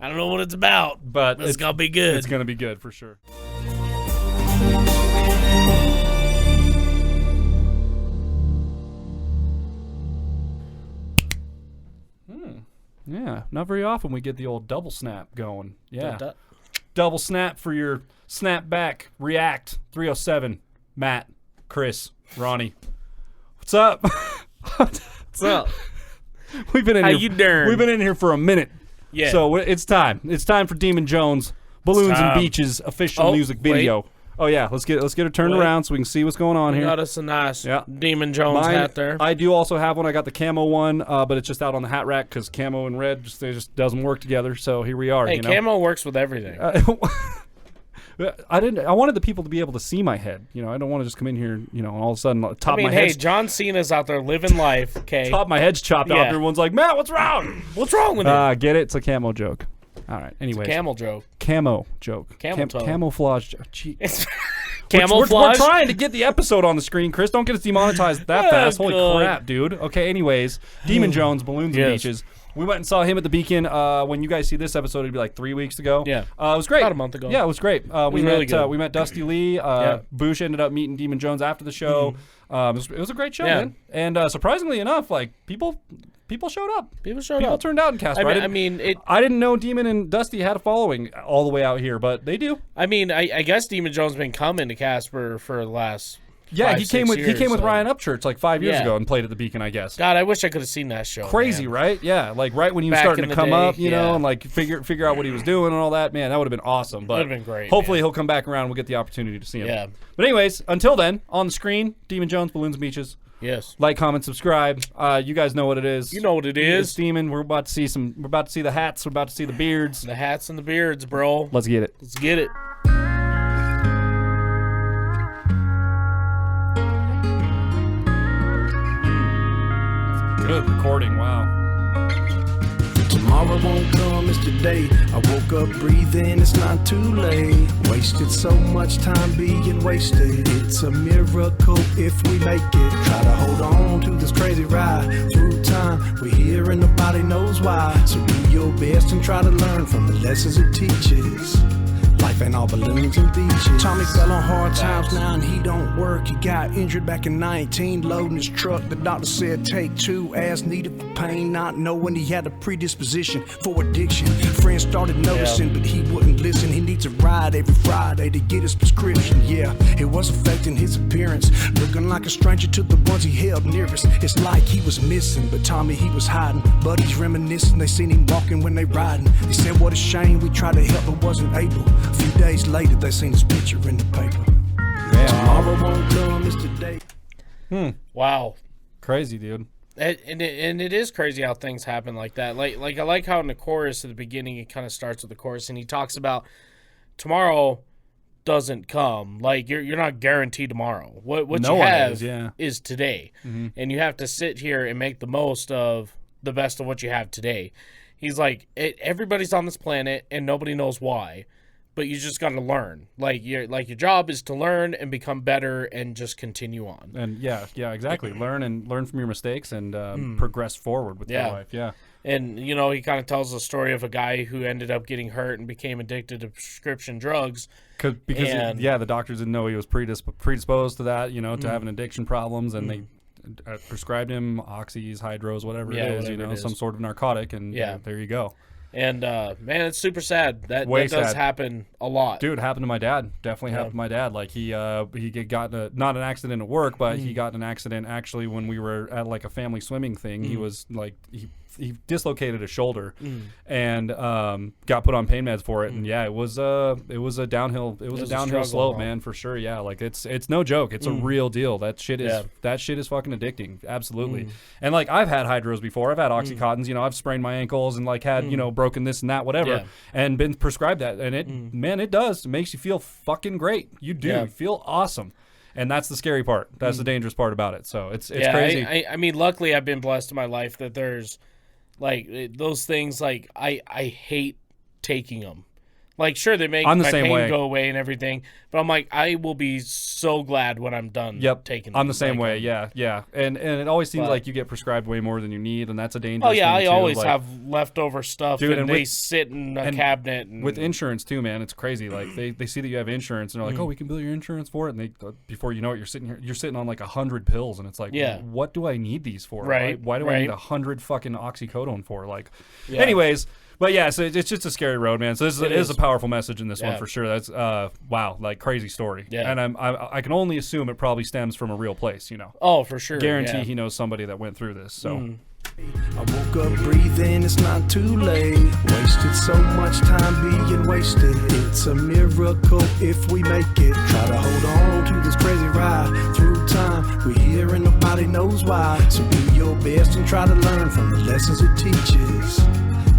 I don't know what it's about, but it's going to be good. It's going to be good for sure. Yeah, not very often we get the old double snap going. Yeah. Double snap for your snap back. React 307. Matt, Chris, Ronnie. What's up? What's up? We've been in How here. you doing? We've been in here for a minute. Yeah. So it's time. It's time for Demun Jones Balloons and Beaches official music video. Wait. Oh yeah, let's get her turned around so we can see what's going on here. Got us a nice Demun Jones hat there. I do also have one. I got the camo one, but it's just out on the hat rack because camo and red just doesn't work together. So here we are. Hey, camo works with everything. I wanted the people to be able to see my head. I don't want to just come in here, and all of a sudden top my head. Hey, John Cena's out there living life. Okay. Top my head's chopped off. Everyone's like, Matt, what's wrong? What's wrong with it? Get it? It's a camo joke. All right. Anyways, it's a camel joke. Camo joke. Camouflage joke. Camouflage. We're trying to get the episode on the screen, Chris. Don't get us demonetized that fast. Holy crap, dude. Okay. Anyways, Demun Jones, Balloons and Beaches. We went and saw him at the Beacon. When you guys see this episode, it'd be like 3 weeks ago. Yeah. It was great. About a month ago. Yeah, it was great. We met Dusty Lee. Bucher ended up meeting Demun Jones after the show. It was a great show, man. And surprisingly enough, like people showed up. People turned out in Casper. I didn't know Demun and Dusty had a following all the way out here, but they do. I mean, I guess Demun Jones been coming to Casper for the last. Yeah, he came with Ryan Upchurch like 5 years ago and played at the Beacon, I guess. God, I wish I could have seen that show. Crazy, man. Right? Yeah, like right when he was starting to come up, and like figure out what he was doing and all that. Man, that would have been awesome. But would have been great. Hopefully he'll come back around and we'll get the opportunity to see him. Yeah. But anyways, until then, on the screen, Demun Jones, Balloons and Beaches. Yes. Like, comment, subscribe. You guys know what it is. You know what it is. It's Demun. We're about to see the hats. We're about to see the beards. The hats and the beards, bro. Let's get it. Let's get it. Good recording, wow. Tomorrow won't come, it's today. I woke up breathing, it's not too late. Wasted so much time being wasted. It's a miracle if we make it. Try to hold on to this crazy ride through time. We're here and nobody knows why. So do your best and try to learn from the lessons it teaches. Life ain't all balloons and beaches. Tommy fell on hard times now and he don't work. He got injured back in 19, loading his truck. The doctor said take 2 as needed for pain, not knowing he had a predisposition for addiction. Friends started noticing, but he wouldn't listen. He needs a ride every Friday to get his prescription. Yeah, it was affecting his appearance, looking like a stranger to the ones he held nearest. It's like he was missing, but Tommy, he was hiding. Buddies reminiscing, they seen him walking when they riding. They said what a shame, we tried to help but wasn't able. A few days later, they seen his picture in the paper. Tomorrow won't come, it's today. Wow. Crazy, dude. And it is crazy how things happen like that. Like I like how in the chorus at the beginning, it kind of starts with the chorus, and he talks about tomorrow doesn't come. Like you're not guaranteed tomorrow. What you have is today, and you have to sit here and make the most of the best of what you have today. He's like, everybody's on this planet, and nobody knows why. But you just got to learn. Your job is to learn and become better and just continue on. And yeah, exactly. Learn from your mistakes and progress forward with your life. Yeah. And he kind of tells the story of a guy who ended up getting hurt and became addicted to prescription drugs. Because the doctors didn't know he was predisposed to that. To having addiction problems, and they prescribed him oxys, hydros, whatever it is. Some sort of narcotic, and there you go. And, man, it's super sad. That does happen a lot. Dude, it happened to my dad. Definitely happened to my dad. Like, he got not an accident at work, but he got in an accident actually when we were at, like, a family swimming thing. He was, like, he dislocated his shoulder and got put on pain meds for it. And, it was a downhill slope, man, for sure. Yeah, like, it's no joke. It's a real deal. That shit is fucking addicting. Absolutely. And, like, I've had hydros before. I've had Oxycontins. I've sprained my ankles and, like, had, broken this and that, whatever, and been prescribed that. And it does. It makes you feel fucking great. You do. You feel awesome. And that's the scary part. That's the dangerous part about it. So it's crazy. I mean, luckily I've been blessed in my life that there's like those things. Like I hate taking them. Like, sure, they make I'm the my same pain way. go away and everything, but I'm like, I will be so glad when I'm done taking I'm the these. same Like, way, yeah. And it always seems But- like you get prescribed way more than you need, and that's a dangerous Oh, yeah, thing, I too. always Like, have leftover stuff, Dude, and and they with- sit in a and cabinet. And, with insurance, too, man, it's crazy. Like, they see that you have insurance, and they're like, oh, we can bill your insurance for it, and before you know it, you're sitting on like 100 pills, and it's like, what do I need these for? Right, Why do I need 100 fucking oxycodone for? Like, anyways... But yeah, so it's just a scary road, man. So this is a powerful message in this one for sure. That's wow, like crazy story. Yeah. And I can only assume it probably stems from a real place, you know. Oh, for sure. Guarantee he knows somebody that went through this. So I woke up breathing, it's not too late. Wasted so much time being wasted. It's a miracle if we make it. Try to hold on to this crazy ride through time. We're here and nobody knows why. So do your best and try to learn from the lessons it teaches.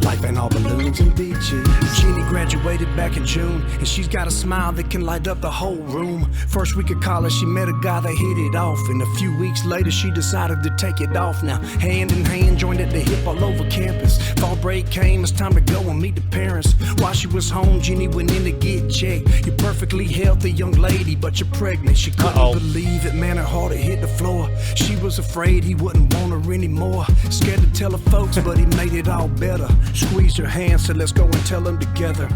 Life ain't all balloons and beaches. Jeannie graduated back in June, and she's got a smile that can light up the whole room. First week of college, she met a guy that hit it off, and a few weeks later, she decided to take it off. Now, hand in hand, joined at the hip all over campus. Fall break came, it's time to go and meet the parents. While she was home, Jeannie went in to get checked. You're perfectly healthy, young lady, but you're pregnant. She couldn't believe it, man, her heart had hit the floor. She was afraid he wouldn't want her anymore. Scared to tell her folks, but he made it all better. Squeeze her hand, so let's go and tell them together.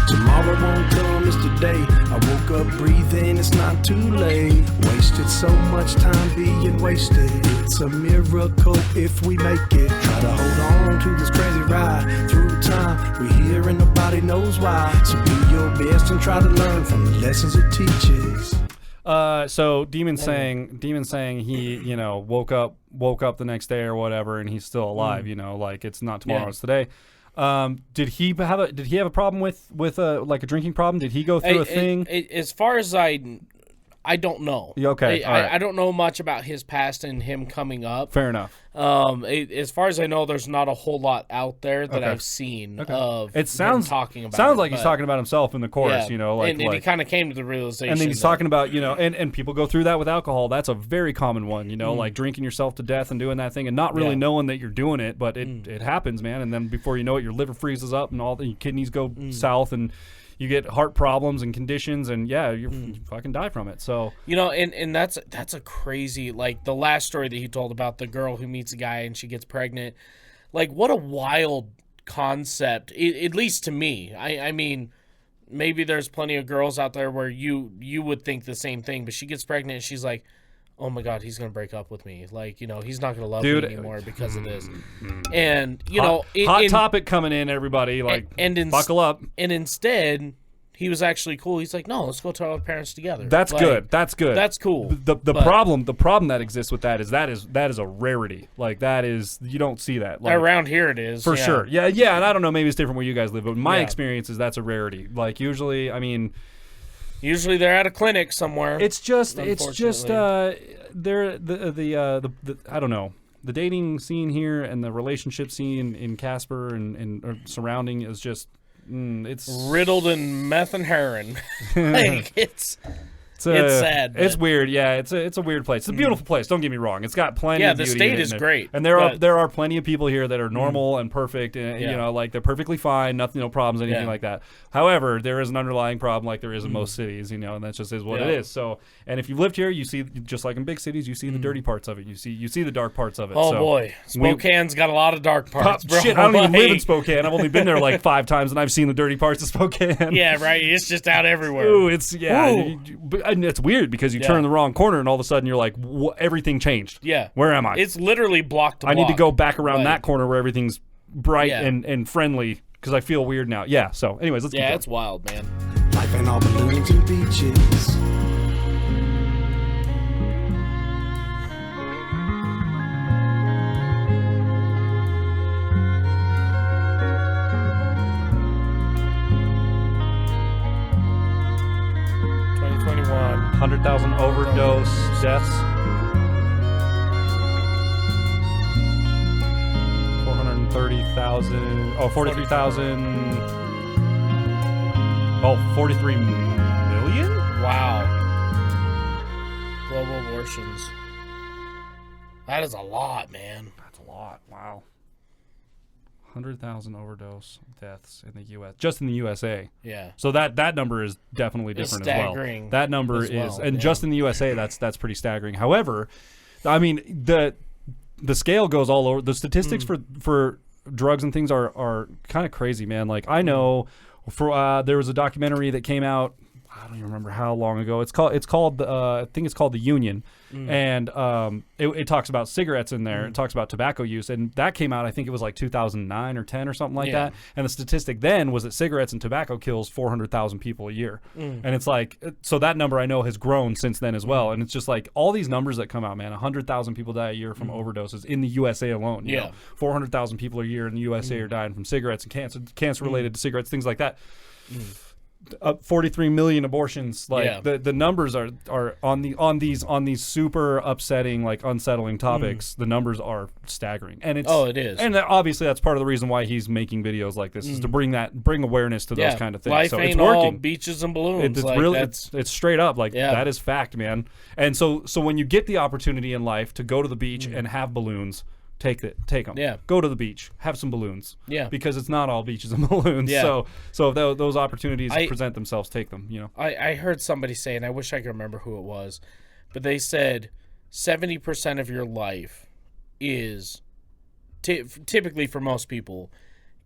Tomorrow won't come, it's today. I woke up breathing, it's not too late. Wasted so much time being wasted. It's a miracle if we make it. Try to hold on to this crazy ride through time. We're here and nobody knows why. So do your best and try to learn from the lessons it teaches. So Demun saying he, you know, woke up the next day or whatever, and he's still alive. You know, like it's not tomorrow, it's today. Did he have a problem with like a drinking problem? Did he go through a thing? As far as I don't know. Okay, all right. I don't know much about his past and him coming up. Fair enough. As far as I know, there's not a whole lot out there that I've seen of him talking about. Sounds like he's talking about himself in the chorus, you know, like and he kind of came to the realization. And then he's talking about, you know, and people go through that with alcohol. That's a very common one, you know, like drinking yourself to death and doing that thing and not really knowing that you're doing it, but it happens, man. And then before you know it, your liver freezes up and all the kidneys go south and you get heart problems and conditions, and you fucking die from it. So you know, and that's a crazy, like the last story that he told about the girl who meets a guy and she gets pregnant. Like, what a wild concept, at least to me. I mean, maybe there's plenty of girls out there where you would think the same thing, but she gets pregnant and she's like, oh my God, he's going to break up with me. Like, you know, he's not going to love me anymore because of this. And, you know... Hot topic coming in, everybody. Like, buckle up. And instead, he was actually cool. He's like, no, let's go tell our parents together. That's like, good. That's good. That's cool. The problem that exists with that is a rarity. Like, that is... You don't see that. Like, around here it is. For sure. Yeah, and I don't know, maybe it's different where you guys live, but my experience is that's a rarity. Like, usually, I mean... Usually they're at a clinic somewhere. They're the I don't know, the dating scene here and the relationship scene in Casper and surrounding is just it's riddled in meth and heroin. Like it's sad. It's weird. Yeah, it's a weird place. It's a beautiful place. Don't get me wrong. It's got plenty of beauty. Yeah, the state is great. And there are plenty of people here that are normal and perfect, and you know, like they're perfectly fine, nothing, no problems, anything like that. However, there is an underlying problem, like there is in most cities, you know, and that just is what it is. So, and if you lived here, you see, just like in big cities, you see the dirty parts of it. You see the dark parts of it. Oh boy, Spokane's got a lot of dark parts, bro. Shit, I don't even live in Spokane. I've only been there like 5 times, and I've seen the dirty parts of Spokane. Yeah, right. It's just out everywhere. Ooh, it's and it's weird because you turn the wrong corner, and all of a sudden you're like, everything changed. Yeah, where am I? It's literally block to block. I need to go back around that corner where everything's bright and friendly because I feel weird now. Yeah. So, anyways, let's keep going. It's wild, man. Life ain't all balloons and beaches. $100,000 overdose deaths. 430,000. Oh, 43,000. Oh, 43 million? Wow. Global abortions. That is a lot, man. That's a lot. Wow. 100,000 overdose deaths in the U.S. just in the USA. Yeah. So that number is definitely different as well. That number is, and just in the USA, that's pretty staggering. However, I mean the scale goes all over. The statistics for drugs and things are kind of crazy, man. Like I know there was a documentary that came out. I don't even remember how long ago. It's called I think it's called The Union, and it talks about cigarettes in there. It talks about tobacco use, and that came out. I think it was like 2009 or 10 or something like that. And the statistic then was that cigarettes and tobacco kills 400,000 people a year, and it's like so that number I know has grown since then as well. And it's just like all these numbers that come out, man. 100,000 people die a year from overdoses in the USA alone. You know? 400,000 people a year in the USA are dying from cigarettes and cancer related to cigarettes, things like that. 43 million abortions. Like the numbers are on these super upsetting, like unsettling topics. The numbers are staggering, and it is, and obviously that's part of the reason why he's making videos like this is to bring awareness to those kind of things. Life so ain't it's working. all beaches and balloons. It's like, really it's straight up like that is fact, man. And so when you get the opportunity in life to go to the beach and have balloons. Take them. Yeah. Go to the beach. Have some balloons. Yeah. Because it's not all beaches and balloons. Yeah. So if those opportunities present themselves, take them. You know. I heard somebody say, and I wish I could remember who it was, but they said 70% of your life is typically for most people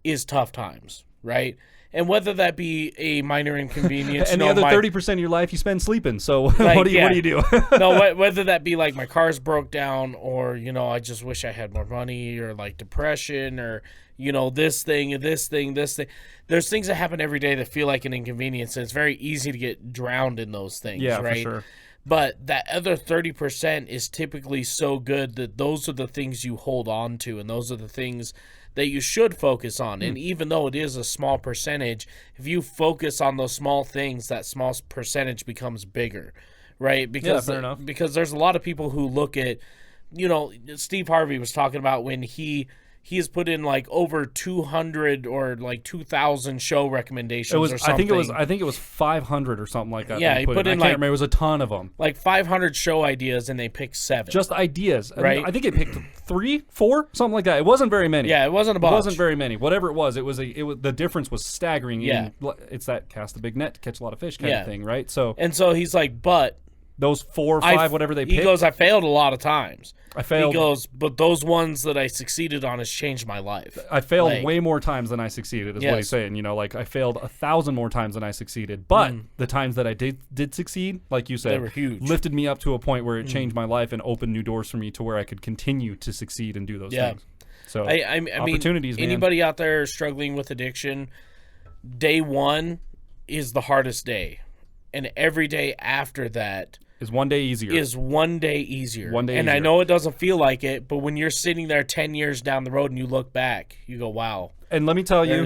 is tough times, right? And whether that be a minor inconvenience, and the other 30% of your life you spend sleeping. So like, what do you do? No, whether that be like my car's broke down, or I just wish I had more money, or like depression, or this thing. There's things that happen every day that feel like an inconvenience, and it's very easy to get drowned in those things. Yeah, right? For sure. But that other 30% is typically so good that those are the things you hold on to, and those are the things that you should focus on. And even though it is a small percentage, if you focus on those small things, that small percentage becomes bigger, right? Because, fair enough. Because there's a lot of people who look at, Steve Harvey was talking about when he has put in like over 200 or like 2,000 show recommendations or something. I think it was 500 or something like that. Yeah, he put in I can't remember. It was a ton of them. Like 500 show ideas, and they picked 7. Just ideas, right? I think it picked 3, 4, something like that. It wasn't very many. Yeah, it wasn't a bunch. It wasn't very many. Whatever it was the difference was staggering. Yeah, it's that cast a big net to catch a lot of fish kind of thing, right? So he's like, but those 4 or 5, whatever they picked. He goes, I failed a lot of times. I failed. He goes, but those ones that I succeeded on has changed my life. I failed way more times than I succeeded, is what he's saying. Like I failed 1,000 more times than I succeeded. But the times that I did succeed, like you said, they were huge. Lifted me up to a point where it changed my life and opened new doors for me to where I could continue to succeed and do those things. So I opportunities, mean, anybody out there struggling with addiction, day 1 is the hardest day. And every day after that is one day easier. And I know it doesn't feel like it, but when you're sitting there 10 years down the road and you look back, you go, wow. And let me tell you,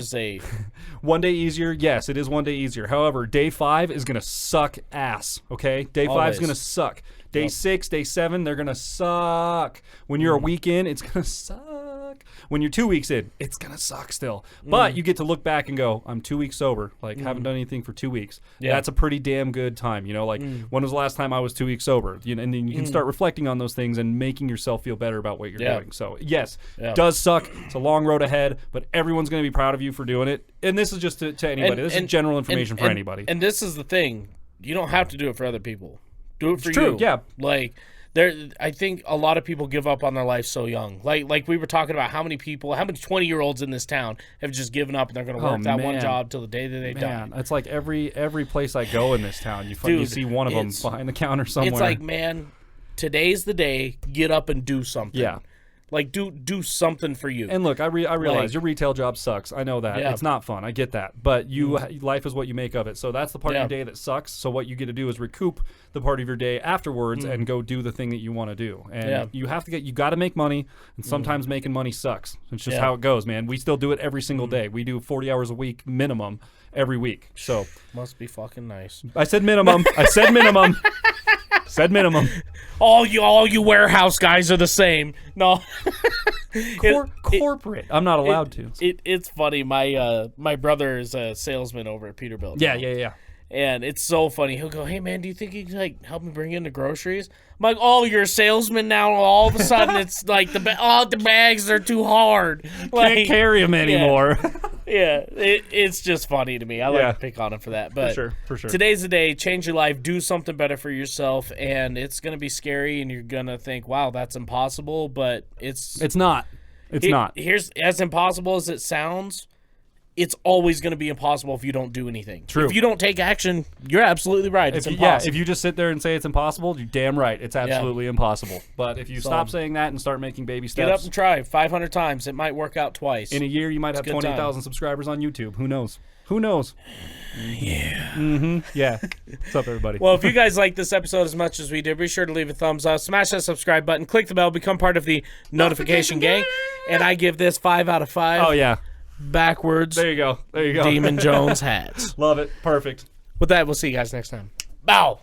one day easier, yes, it is one day easier. However, day 5 is going to suck ass, okay? Day 5 is going to suck. Day 6, day 7, they're going to suck. When you're a week in, it's going to suck. When you're 2 weeks in, it's going to suck still. But you get to look back and go, I'm 2 weeks sober. Like, haven't done anything for 2 weeks. Yeah. That's a pretty damn good time. When was the last time I was 2 weeks sober? And then you can start reflecting on those things and making yourself feel better about what you're doing. So, yes, it does suck. It's a long road ahead, but everyone's going to be proud of you for doing it. And this is just to anybody. This is general information for anybody. And this is the thing. You don't have to do it for other people. Do it for you. True, yeah. Like, I think a lot of people give up on their life so young. Like we were talking about how many 20-year-olds in this town have just given up and they're going to work that one job till the day that they die. It's like every place I go in this town, you see one of them behind the counter somewhere. It's like, man, today's the day. Get up and do something. Yeah. Like, do something for you. And look, I realize your retail job sucks. I know that. Yeah. It's not fun. I get that. But life is what you make of it. So that's the part of your day that sucks. So what you get to do is recoup the part of your day afterwards and go do the thing that you want to do. And you got to make money. And sometimes making money sucks. It's just how it goes, man. We still do it every single day. We do 40 hours a week minimum every week. So must be fucking nice. I said minimum. Said minimum. All you warehouse guys are the same. No. Corporate. I'm not allowed to. It's funny. My brother is a salesman over at Peterbilt. Yeah. And it's so funny. He'll go, hey, man, do you think you can, like, help me bring in the groceries? I'm like, oh, you're a salesman now. All of a sudden, it's like, the bags are too hard. Like, Can't carry them anymore. Yeah, it's just funny to me. I like to pick on him for that. But for sure. Today's the day. Change your life. Do something better for yourself. And it's going to be scary, and you're going to think, wow, that's impossible. But it's not. It's not. Here's as impossible as it sounds. It's always going to be impossible if you don't do anything. True. If you don't take action, you're absolutely right. It's impossible. Yeah, if you just sit there and say it's impossible, you're damn right. It's absolutely impossible. But if you stop saying that and start making baby steps. Get up and try 500 times. It might work out twice. In a year, you might have 20,000 subscribers on YouTube. Who knows? Yeah. Mm-hmm. Yeah. What's up, everybody? Well, if you guys like this episode as much as we did, be sure to leave a thumbs up, smash that subscribe button, click the bell, become part of the notification gang. And I give this 5 out of 5. Oh, yeah. Backwards. There you go. Demon Jones hats. Love it. Perfect. With that, we'll see you guys next time. Bow.